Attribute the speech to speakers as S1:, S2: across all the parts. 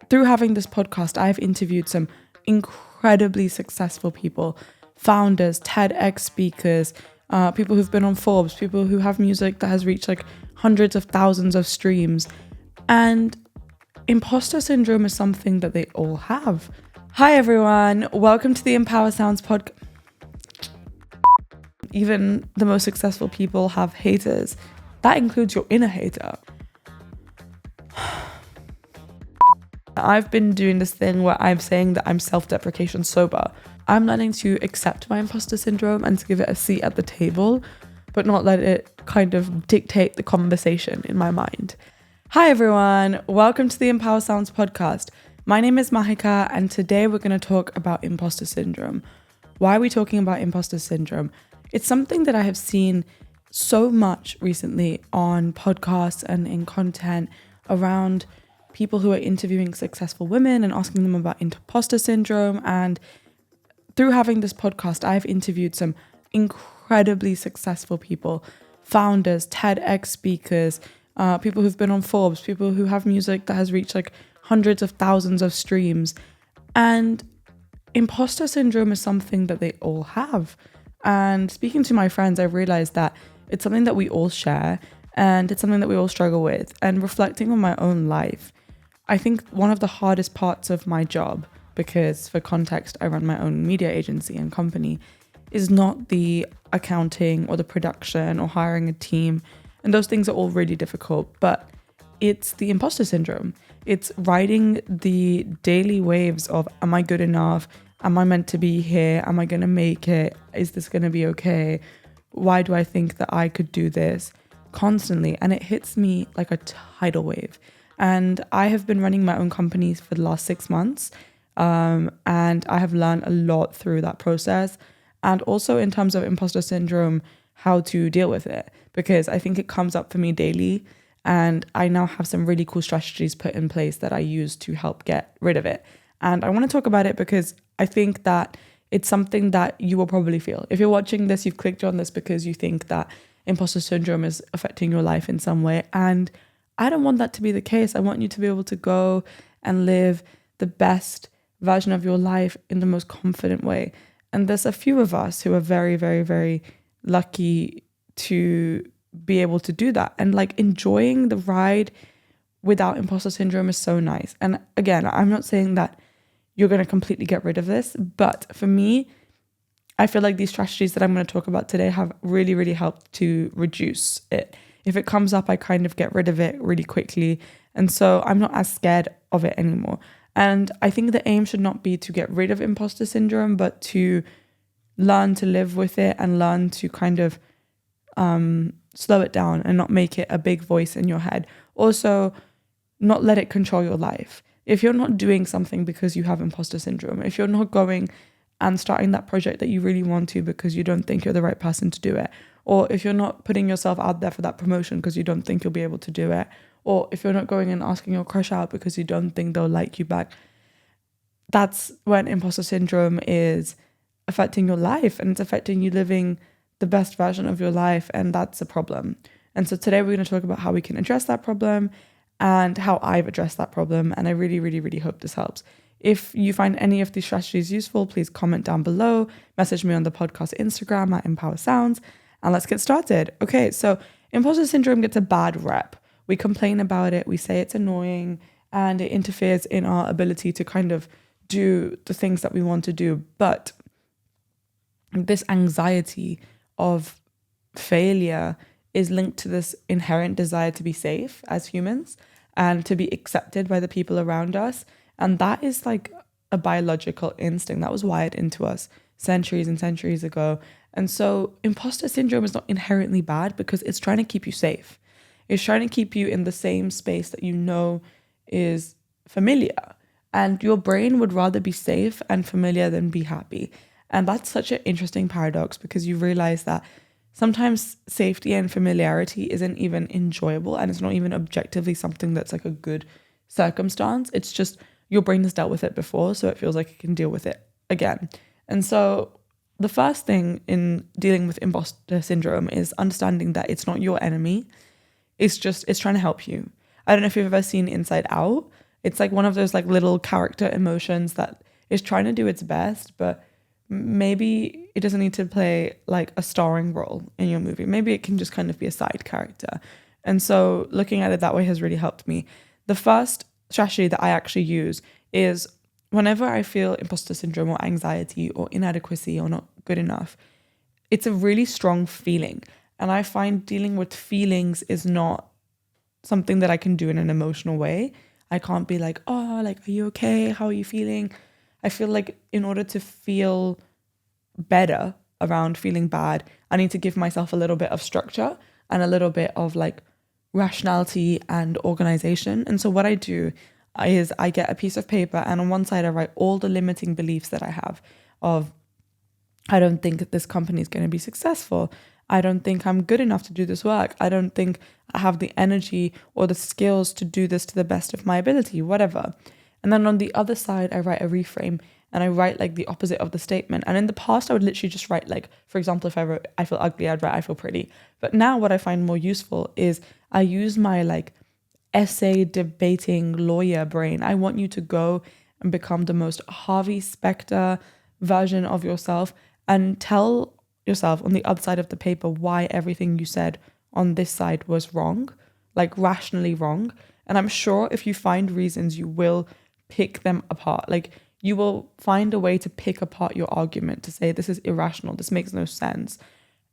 S1: through having this podcast, I've interviewed some incredibly successful people, founders, TEDx speakers, people who've been on Forbes, people who have music that has reached like hundreds of thousands of streams. And imposter syndrome is something that they all have. Hi everyone, welcome to the Empower Sounds podcast. Even the most successful people have haters. That includes your inner hater. I've been doing this thing where I'm saying that I'm self-deprecation sober. I'm learning to accept my imposter syndrome and to give it a seat at the table, but not let it kind of dictate the conversation in my mind. Hi everyone, welcome to the Empower Sounds podcast. My name is Mahika and today we're going to talk about imposter syndrome. Why are we talking about imposter syndrome? It's something that I have seen so much recently on podcasts and in content around people who are interviewing successful women and asking them about imposter syndrome. And through having this podcast, I've interviewed some incredibly successful people, founders, TEDx speakers, people who've been on Forbes, people who have music that has reached like hundreds of thousands of streams. And imposter syndrome is something that they all have. And speaking to my friends, I've realized that it's something that we all share and it's something that we all struggle with. And reflecting on my own life, I think one of the hardest parts of my job, because for context, I run my own media agency and company, is not the accounting or the production or hiring a team. And those things are all really difficult, but it's the imposter syndrome. It's riding the daily waves of, am I good enough? Am I meant to be here? Am I going to make it? Is this going to be okay? Why do I think that I could do this? Constantly. And it hits me like a tidal wave. And I have been running my own companies for the last 6 months. And I have learned a lot through that process. And also in terms of imposter syndrome, how to deal with it. Because I think it comes up for me daily. And I now have some really cool strategies put in place that I use to help get rid of it. And I want to talk about it because I think that it's something that you will probably feel. If you're watching this, you've clicked on this because you think that imposter syndrome is affecting your life in some way. And I don't want that to be the case. I want you to be able to go and live the best version of your life in the most confident way. And there's a few of us who are very, very, very lucky to be able to do that. And like enjoying the ride without imposter syndrome is so nice. And again, I'm not saying that you're going to completely get rid of this, but for me, I feel like these strategies that I'm going to talk about today have really, really helped to reduce it. If it comes up, I kind of get rid of it really quickly. And so I'm not as scared of it anymore. And I think the aim should not be to get rid of imposter syndrome, but to learn to live with it and learn to kind of slow it down and not make it a big voice in your head. Also, not let it control your life. If you're not doing something because you have imposter syndrome, if you're not going and starting that project that you really want to because you don't think you're the right person to do it, or if you're not putting yourself out there for that promotion because you don't think you'll be able to do it, or if you're not going and asking your crush out because you don't think they'll like you back, that's when imposter syndrome is affecting your life and it's affecting you living the best version of your life, and that's a problem. And so today we're going to talk about how we can address that problem and how I've addressed that problem. And I really, really, really hope this helps. If you find any of these strategies useful, please comment down below, message me on the podcast Instagram at Empower Sounds, and let's get started. Okay, so imposter syndrome gets a bad rep. We complain about it, we say it's annoying, and it interferes in our ability to kind of do the things that we want to do. But this anxiety of failure is linked to this inherent desire to be safe as humans and to be accepted by the people around us. And that is like a biological instinct that was wired into us centuries and centuries ago. And so imposter syndrome is not inherently bad because it's trying to keep you safe. It's trying to keep you in the same space that you know is familiar. And your brain would rather be safe and familiar than be happy. And that's such an interesting paradox because you realize that sometimes safety and familiarity isn't even enjoyable and it's not even objectively something that's like a good circumstance. It's just your brain has dealt with it before, so it feels like it can deal with it again. And so the first thing in dealing with imposter syndrome is understanding that it's not your enemy. It's trying to help you. I don't know if you've ever seen Inside Out. It's like one of those like little character emotions that is trying to do its best, but maybe it doesn't need to play like a starring role in your movie. Maybe it can just kind of be a side character. And so looking at it that way has really helped me. The first strategy that I actually use is whenever I feel imposter syndrome or anxiety or inadequacy or not good enough, it's a really strong feeling. And I find dealing with feelings is not something that I can do in an emotional way. I can't be like, oh, like, are you okay? How are you feeling? I feel like in order to feel better around feeling bad, I need to give myself a little bit of structure and a little bit of like rationality and organization. And so what I do is I get a piece of paper, and on one side I write all the limiting beliefs that I have of, I don't think that this company is going to be successful. I don't think I'm good enough to do this work. I don't think I have the energy or the skills to do this to the best of my ability, whatever. And then on the other side, I write a reframe, and I write like the opposite of the statement. And in the past, I would literally just write like, for example, if I wrote, I feel ugly, I'd write, I feel pretty. But now what I find more useful is I use my like essay debating lawyer brain. I want you to go and become the most Harvey Specter version of yourself and tell yourself on the other side of the paper why everything you said on this side was wrong, like rationally wrong. And I'm sure if you find reasons, you will pick them apart. Like you will find a way to pick apart your argument to say, this is irrational, this makes no sense,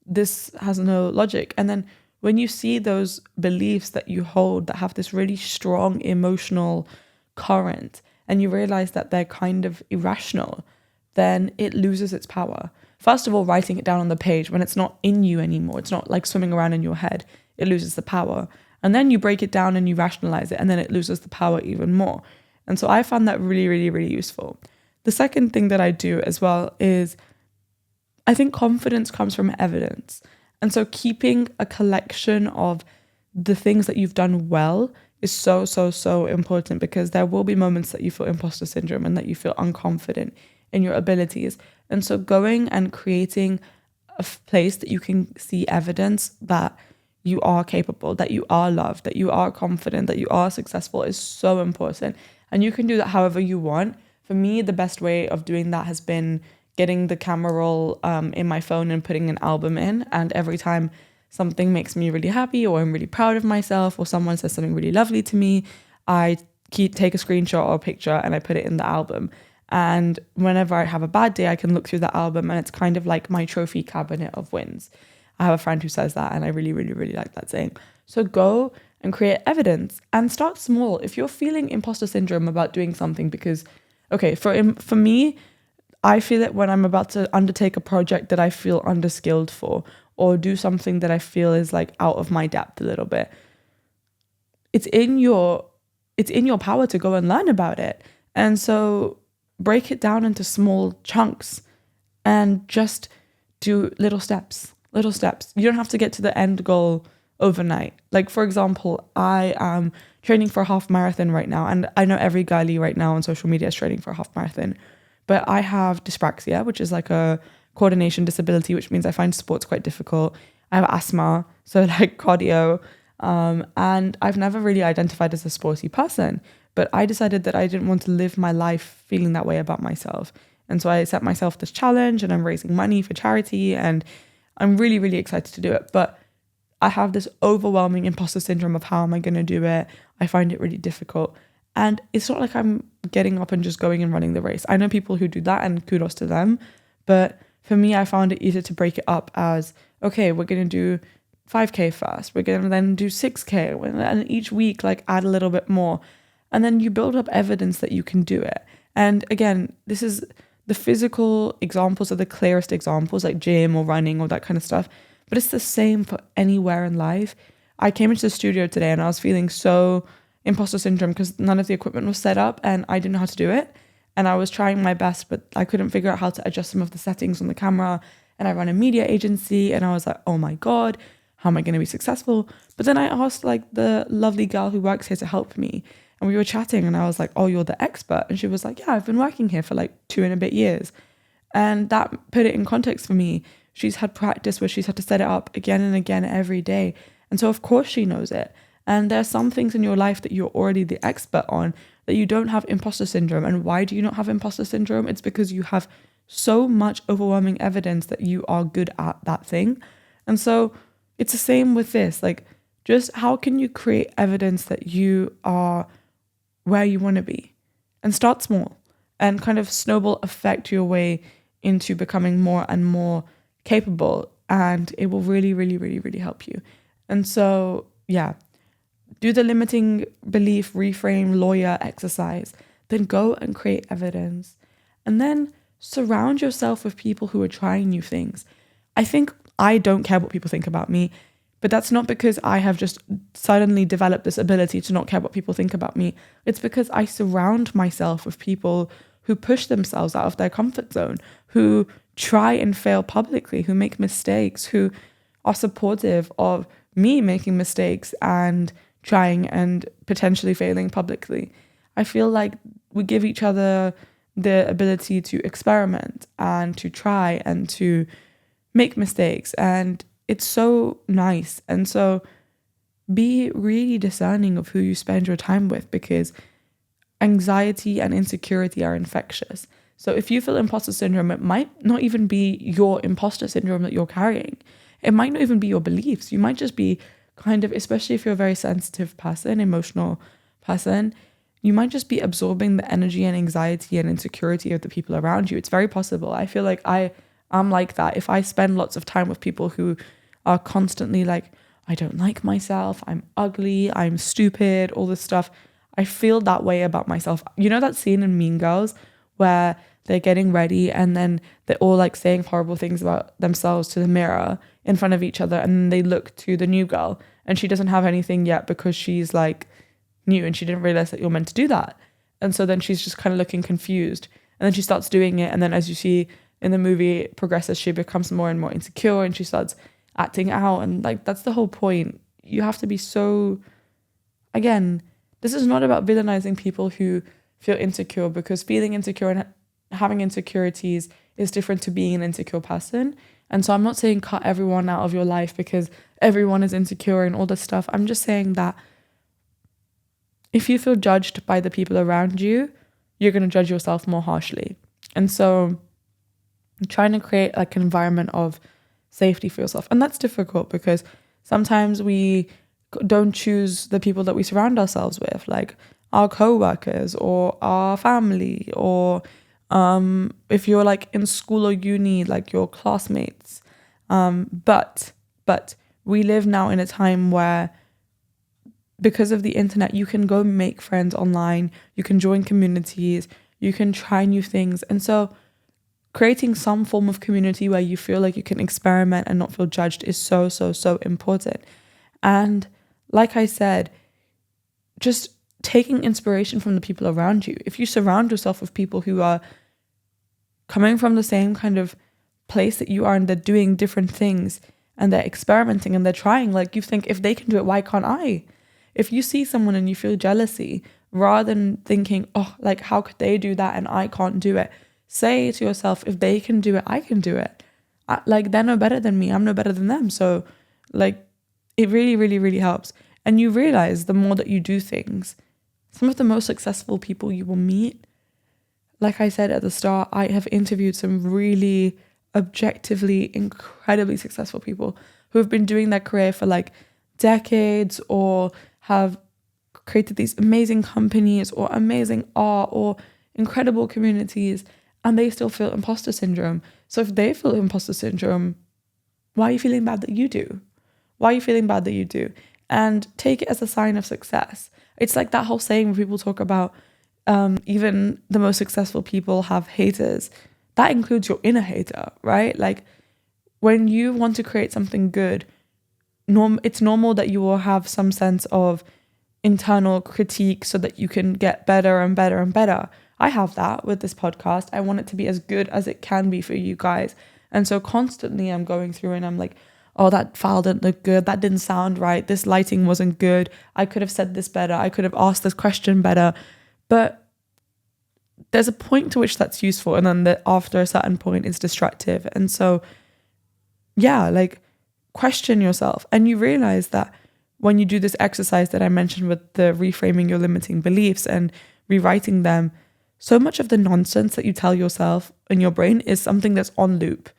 S1: this has no logic. And then when you see those beliefs that you hold that have this really strong emotional current, and you realize that they're kind of irrational, then it loses its power. First of all, writing it down on the page, when it's not in you anymore, it's not like swimming around in your head, it loses the power. And then you break it down and you rationalize it, and then it loses the power even more. And so I found that really, really, really useful. The second thing that I do as well is I think confidence comes from evidence. And so keeping a collection of the things that you've done well is so, so, so important, because there will be moments that you feel imposter syndrome and that you feel unconfident in your abilities. And so going and creating a place that you can see evidence that you are capable, that you are loved, that you are confident, that you are successful is so important. And you can do that however you want. For me, the best way of doing that has been getting the camera roll in my phone and putting an album in. And every time something makes me really happy, or I'm really proud of myself, or someone says something really lovely to me, I take a screenshot or a picture and I put it in the album. And whenever I have a bad day, I can look through the album, and it's kind of like my trophy cabinet of wins. I have a friend who says that, and I really, really, really like that saying. So go and create evidence and start small. If you're feeling imposter syndrome about doing something, because, okay, for me, I feel it when I'm about to undertake a project that I feel underskilled for, or do something that I feel is like out of my depth a little bit. It's in your power to go and learn about it. And so break it down into small chunks and just do little steps. You don't have to get to the end goal overnight. Like, for example, I am training for a half marathon right now, and I know every girlie right now on social media is training for a half marathon, but I have dyspraxia, which is like a coordination disability, which means I find sports quite difficult. I have asthma, so like cardio, and I've never really identified as a sporty person, but I decided that I didn't want to live my life feeling that way about myself. And so I set myself this challenge, and I'm raising money for charity, and I'm really, really excited to do it. But I have this overwhelming imposter syndrome of how am I going to do it? I find it really difficult. And it's not like I'm getting up and just going and running the race. I know people who do that, and kudos to them. But for me, I found it easier to break it up as, okay, we're going to do 5K first. We're going to then do 6K. And each week, like, add a little bit more. And then you build up evidence that you can do it. And again, this is the physical examples are the clearest examples, like gym or running or that kind of stuff. But it's the same for anywhere in life. I came into the studio today and I was feeling so imposter syndrome because none of the equipment was set up and I didn't know how to do it. And I was trying my best, but I couldn't figure out how to adjust some of the settings on the camera. And I run a media agency and I was like, oh my God, how am I going to be successful? But then I asked like the lovely girl who works here to help me. And we were chatting and I was like, oh, you're the expert. And she was like, yeah, I've been working here for like 2 and a bit years. And that put it in context for me. She's had practice where she's had to set it up again and again every day. And so of course she knows it. And there are some things in your life that you're already the expert on that you don't have imposter syndrome. And why do you not have imposter syndrome? It's because you have so much overwhelming evidence that you are good at that thing. And so it's the same with this. Like, just how can you create evidence that you are where you want to be? And start small and kind of snowball effect your way into becoming more and more capable. And it will really, really, really, really help you. And so, yeah, do the limiting belief, reframe, lawyer exercise. Then go and create evidence. And then surround yourself with people who are trying new things. I think I don't care what people think about me, but that's not because I have just suddenly developed this ability to not care what people think about me. It's because I surround myself with people who push themselves out of their comfort zone, who try and fail publicly, who make mistakes, who are supportive of me making mistakes and trying and potentially failing publicly. I feel like we give each other the ability to experiment and to try and to make mistakes, and it's so nice. And so be really discerning of who you spend your time with, because anxiety and insecurity are infectious. So if you feel imposter syndrome, it might not even be your imposter syndrome that you're carrying. It might not even be your beliefs. You might just be kind of, especially if you're a very sensitive person, emotional person, you might just be absorbing the energy and anxiety and insecurity of the people around you. It's very possible. I feel like I'm like that. If I spend lots of time with people who are constantly like, I don't like myself, I'm ugly, I'm stupid, all this stuff, I feel that way about myself. You know that scene in Mean Girls where they're getting ready and then they're all like saying horrible things about themselves to the mirror in front of each other, and then they look to the new girl and she doesn't have anything yet because she's like new and she didn't realize that you're meant to do that. And so then she's just kind of looking confused, and then she starts doing it, and then as you see in the movie it progresses, she becomes more and more insecure and she starts acting out. And like, that's the whole point. You have to be so, again, this is not about villainizing people who feel insecure, because feeling insecure and having insecurities is different to being an insecure person. And so I'm not saying cut everyone out of your life because everyone is insecure and all this stuff. I'm just saying that if you feel judged by the people around you, you're going to judge yourself more harshly. And so trying to create like an environment of safety for yourself. And that's difficult because sometimes we don't choose the people that we surround ourselves with, like our co-workers or our family, or if you're like in school or uni, like your classmates. But we live now in a time where, because of the internet, you can go make friends online, you can join communities, you can try new things. And so creating some form of community where you feel like you can experiment and not feel judged is so, so, so important. And like I said, just taking inspiration from the people around you. If you surround yourself with people who are coming from the same kind of place that you are, and they're doing different things and they're experimenting and they're trying, like, you think, if they can do it, why can't I? If you see someone and you feel jealousy, rather than thinking, oh, like, how could they do that and I can't do it? Say to yourself, if they can do it, I can do it. Like, they're no better than me, I'm no better than them. So like, it really, really, really helps. And you realize the more that you do things, some of the most successful people you will meet, like I said at the start, I have interviewed some really objectively incredibly successful people who have been doing their career for like decades, or have created these amazing companies or amazing art or incredible communities, and they still feel imposter syndrome. So if they feel imposter syndrome, why are you feeling bad that you do? Why are you feeling bad that you do? And take it as a sign of success. It's like that whole saying where people talk about even the most successful people have haters. That includes your inner hater, right? Like, when you want to create something good, it's normal that you will have some sense of internal critique so that you can get better and better and better. I have that with this podcast. I want it to be as good as it can be for you guys. And so constantly I'm going through and I'm like, oh, that file didn't look good. That didn't sound right. This lighting wasn't good. I could have said this better. I could have asked this question better. But there's a point to which that's useful. And then after a certain point, it's destructive. And so, yeah, like, question yourself. And you realize that when you do this exercise that I mentioned with the reframing your limiting beliefs and rewriting them, so much of the nonsense that you tell yourself in your brain is something that's on loop.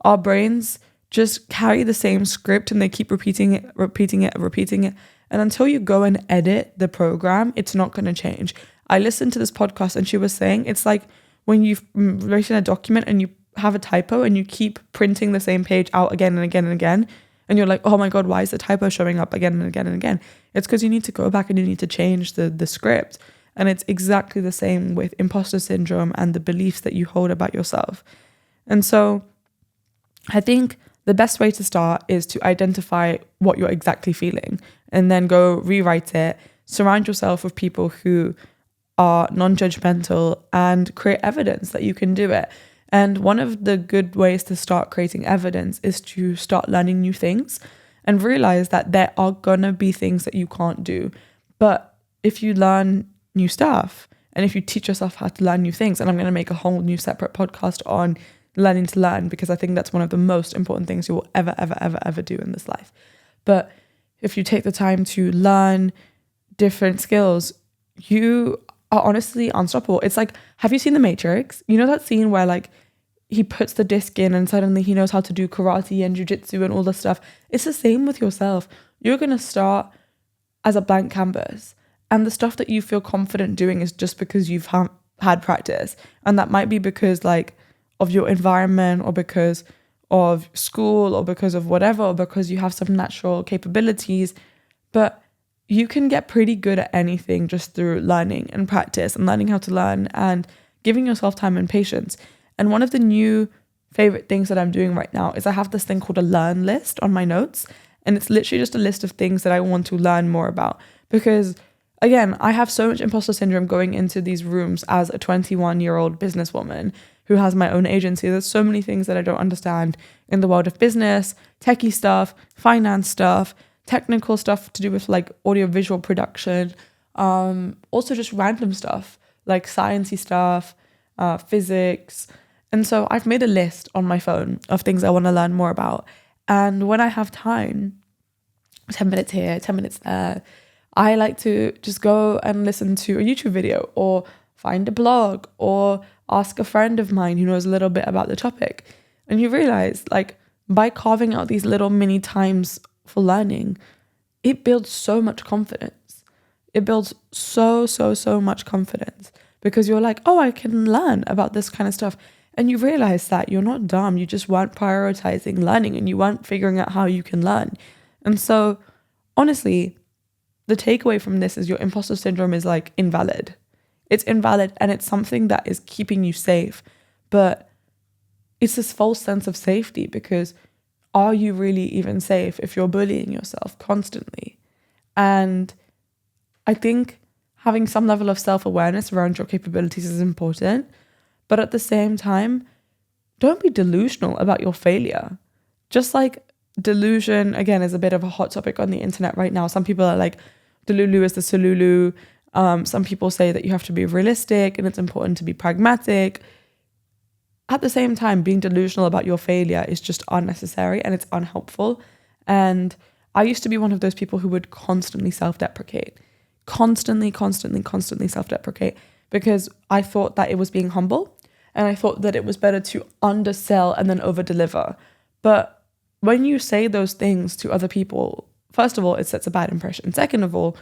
S1: Our brains just carry the same script and they keep repeating it. And until you go and edit the program, it's not going to change. I listened to this podcast and she was saying it's like when you've written a document and you have a typo and you keep printing the same page out again and again and again. And you're like, oh my God, why is the typo showing up again and again and again? It's because you need to go back and you need to change the script. And it's exactly the same with imposter syndrome and the beliefs that you hold about yourself. And so I think the best way to start is to identify what you're exactly feeling and then go rewrite it. Surround yourself with people who are non-judgmental and create evidence that you can do it. And one of the good ways to start creating evidence is to start learning new things and realize that there are gonna be things that you can't do. But if you learn new stuff and if you teach yourself how to learn new things, and I'm gonna make a whole new separate podcast on learning to learn, because I think that's one of the most important things you will ever do in this life. But if you take the time to learn different skills, you are honestly unstoppable. It's like, have you seen The Matrix? You know that scene where like he puts the disc in and suddenly he knows how to do karate and jujitsu and all this stuff. It's the same with yourself. You're going to start as a blank canvas, and the stuff that you feel confident doing is just because you've had practice. And that might be because like of your environment or because of school or because of whatever, or because you have some natural capabilities. But you can get pretty good at anything just through learning and practice and learning how to learn and giving yourself time and patience. And one of the new favorite things that I'm doing right now is I have this thing called a learn list on my notes. And it's literally just a list of things that I want to learn more about. Because again, I have so much imposter syndrome going into these rooms as a 21-year-old businesswoman who has my own agency. There's so many things that I don't understand in the world of business, techie stuff, finance stuff, technical stuff to do with like audiovisual production, also just random stuff like sciencey stuff, physics. And so I've made a list on my phone of things I want to learn more about. And when I have time, 10 minutes here, 10 minutes there, I like to just go and listen to a YouTube video or find a blog or ask a friend of mine who knows a little bit about the topic. And you realize like by carving out these little mini times for learning, it builds so much confidence. It builds so much confidence because you're like, oh, I can learn about this kind of stuff. And you realize that you're not dumb. You just weren't prioritizing learning and you weren't figuring out how you can learn. And so honestly, the takeaway from this is your imposter syndrome is like invalid. It's invalid and it's something that is keeping you safe. But it's this false sense of safety because are you really even safe if you're bullying yourself constantly? And I think having some level of self-awareness around your capabilities is important. But at the same time, don't be delusional about your failure. Just like delusion, again, is a bit of a hot topic on the internet right now. Some people are like, Delulu is the Solulu. Some people say that you have to be realistic and it's important to be pragmatic. At the same time, being delusional about your failure is just unnecessary and it's unhelpful. And I used to be one of those people who would constantly self-deprecate. Constantly self-deprecate because I thought that it was being humble and I thought that it was better to undersell and then over-deliver. But when you say those things to other people, first of all, it sets a bad impression. Second of all,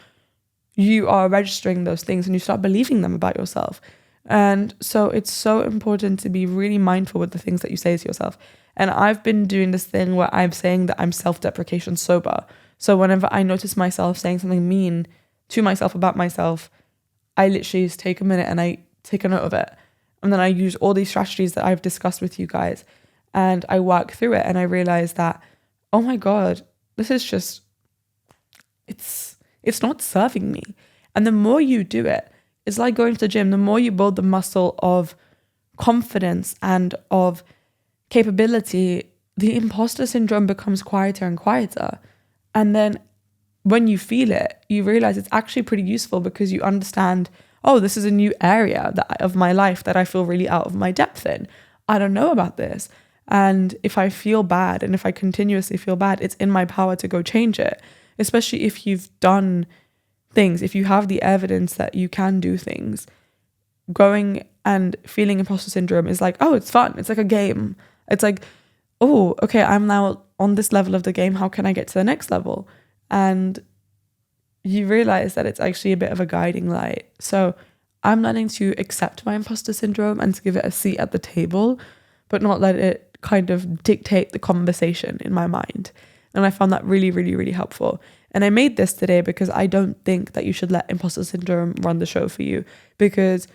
S1: you are registering those things and you start believing them about yourself. And so it's so important to be really mindful with the things that you say to yourself. And I've been doing this thing where I'm saying that I'm self-deprecation sober. So whenever I notice myself saying something mean to myself about myself, I literally just take a minute and I take a note of it. And then I use all these strategies that I've discussed with you guys and I work through it and I realize that, oh my God, this is just, it's not serving me. And the more you do it, it's like going to the gym. The more you build the muscle of confidence and of capability, the imposter syndrome becomes quieter and quieter. And then when you feel it, you realize it's actually pretty useful because you understand, oh, this is a new area of my life that I feel really out of my depth in. I don't know about this. And if I feel bad and if I continuously feel bad, it's in my power to go change it, especially if you've done things, if you have the evidence that you can do things, going and feeling imposter syndrome is like, oh, it's fun. It's like a game. It's like, oh, okay, I'm now on this level of the game. How can I get to the next level? And you realize that it's actually a bit of a guiding light. So I'm learning to accept my imposter syndrome and to give it a seat at the table, but not let it kind of dictate the conversation in my mind. And I found that really, really, really helpful. And I made this today because I don't think that you should let imposter syndrome run the show for you. Because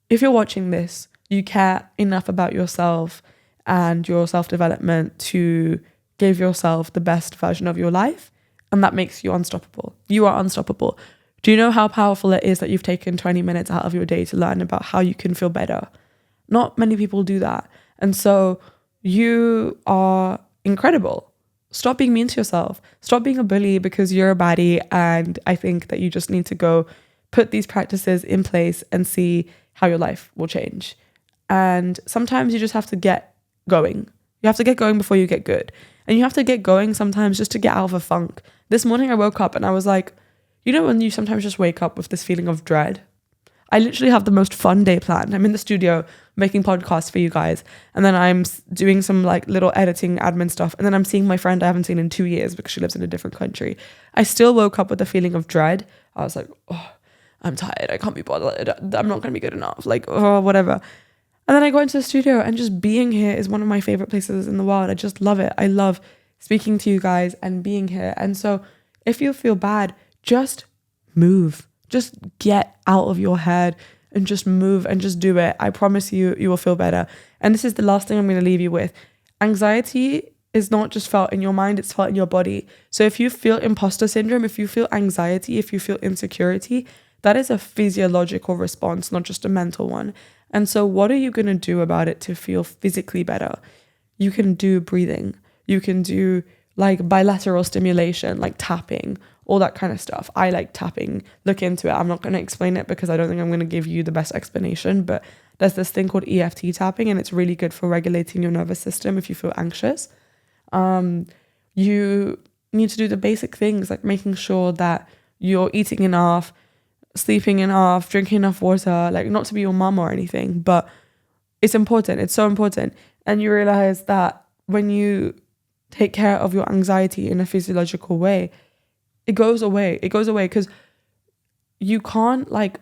S1: if you're watching this, you care enough about yourself and your self-development to give yourself the best version of your life. And that makes you unstoppable. You are unstoppable. Do you know how powerful it is that you've taken 20 minutes out of your day to learn about how you can feel better? Not many people do that. And so you are incredible. Stop being mean to yourself. Stop being a bully because you're a baddie. And I think that you just need to go put these practices in place and see how your life will change. And sometimes you just have to get going. You have to get going before you get good. And you have to get going sometimes just to get out of a funk. This morning I woke up and I was like, you know when you sometimes just wake up with this feeling of dread? I literally have the most fun day planned. I'm in the studio making podcasts for you guys. And then I'm doing some like little editing admin stuff. And then I'm seeing my friend I haven't seen in 2 years because she lives in a different country. I still woke up with the feeling of dread. I was like, oh, I'm tired. I can't be bothered. I'm not going to be good enough. Like, oh, whatever. And then I go into the studio and just being here is one of my favorite places in the world. I just love it. I love speaking to you guys and being here. And so if you feel bad, just move. Just get out of your head and just move and just do it. I promise you, you will feel better. And this is the last thing I'm going to leave you with. Anxiety is not just felt in your mind, it's felt in your body. So if you feel imposter syndrome, if you feel anxiety, if you feel insecurity, that is a physiological response, not just a mental one. And so what are you going to do about it to feel physically better? You can do breathing. You can do like bilateral stimulation, like tapping, all that kind of stuff. I like tapping. Look into it. I'm not going to explain it because I don't think I'm going to give you the best explanation, but there's this thing called EFT tapping and it's really good for regulating your nervous system if you feel anxious. You need to do the basic things like making sure that you're eating enough, sleeping enough, drinking enough water, like not to be your mum or anything, but it's important. It's so important. And you realize that when you take care of your anxiety in a physiological way, it goes away. It goes away because you can't like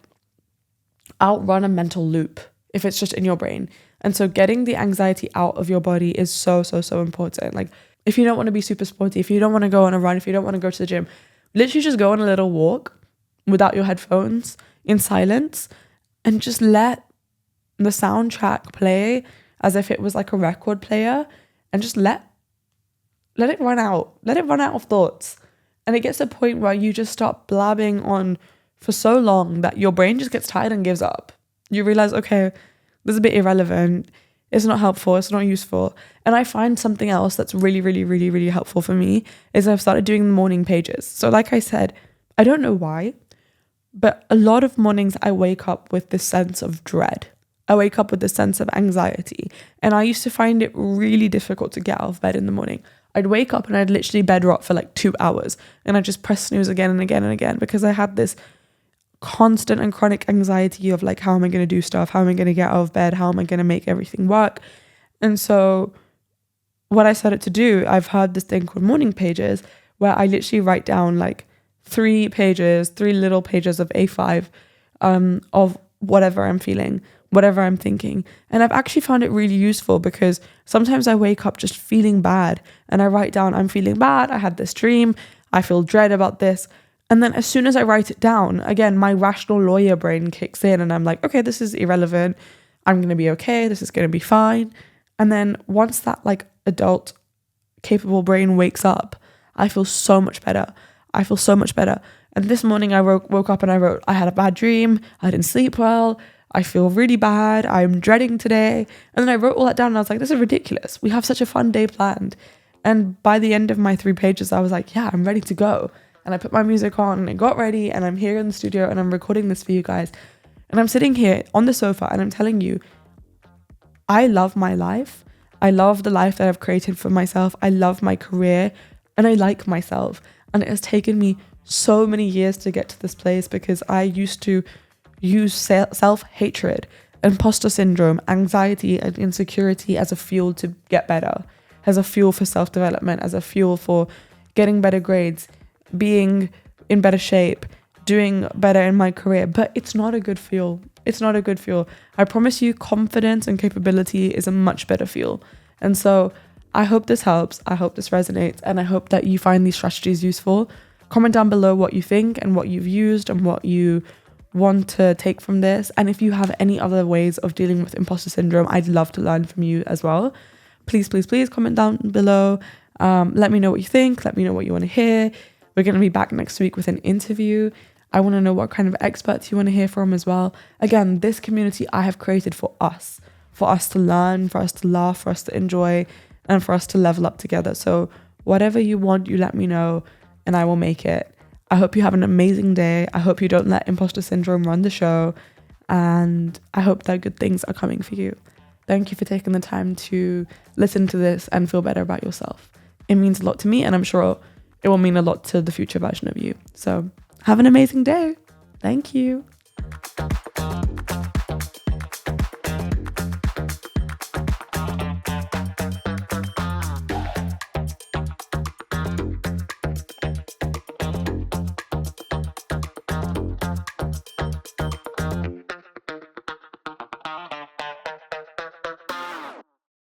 S1: outrun a mental loop if it's just in your brain. And so getting the anxiety out of your body is so, so, so important. Like if you don't want to be super sporty, if you don't want to go on a run, if you don't want to go to the gym, literally just go on a little walk without your headphones in silence and just let the soundtrack play as if it was like a record player and just let it run out. Let it run out of thoughts. And it gets to a point where you just start blabbing on for so long that your brain just gets tired and gives up. You realize, okay, this is a bit irrelevant. It's not helpful. It's not useful. And I find something else that's really, really, really, really helpful for me is I've started doing morning pages. So like I said, I don't know why, but a lot of mornings I wake up with this sense of dread. I wake up with this sense of anxiety. And I used to find it really difficult to get out of bed in the morning. I'd wake up and I'd literally bed rot for like 2 hours and I'd just press snooze again and again and again because I had this constant and chronic anxiety of like, how am I going to do stuff? How am I going to get out of bed? How am I going to make everything work? And so what I started to do, I've heard this thing called morning pages where I literally write down like 3 little pages of A5 of whatever I'm feeling, whatever I'm thinking. And I've actually found it really useful because sometimes I wake up just feeling bad and I write down, I'm feeling bad. I had this dream. I feel dread about this. And then as soon as I write it down, again, my rational lawyer brain kicks in and I'm like, okay, this is irrelevant. I'm going to be okay. This is going to be fine. And then once that like adult capable brain wakes up, I feel so much better. I feel so much better. And this morning I woke up and I wrote, I had a bad dream. I didn't sleep well. I feel really bad. I'm dreading today. And then I wrote all that down and I was like, this is ridiculous. We have such a fun day planned. And by the end of my 3 pages, I was like, yeah, I'm ready to go. And I put my music on and I got ready and I'm here in the studio and I'm recording this for you guys. And I'm sitting here on the sofa and I'm telling you, I love my life. I love the life that I've created for myself. I love my career and I like myself. And it has taken me so many years to get to this place because I used to use self-hatred, imposter syndrome, anxiety and insecurity as a fuel to get better, as a fuel for self-development, as a fuel for getting better grades, being in better shape, doing better in my career. But it's not a good fuel. It's not a good fuel. I promise you, confidence and capability is a much better fuel. And so I hope this helps. I hope this resonates. And I hope that you find these strategies useful. Comment down below what you think and what you've used and what you want to take from this. And if you have any other ways of dealing with imposter syndrome, I'd love to learn from you as well. Please, please, please comment down below. Let me know what you think. Let me know what you want to hear. We're going to be back next week with an interview. I want to know what kind of experts you want to hear from as well. Again, this community I have created for us to learn, for us to laugh, for us to enjoy, and for us to level up together. So whatever you want, you let me know and I will make it. I hope you have an amazing day. I hope you don't let imposter syndrome run the show. And I hope that good things are coming for you. Thank you for taking the time to listen to this and feel better about yourself. It means a lot to me, and I'm sure it will mean a lot to the future version of you. So have an amazing day. Thank you.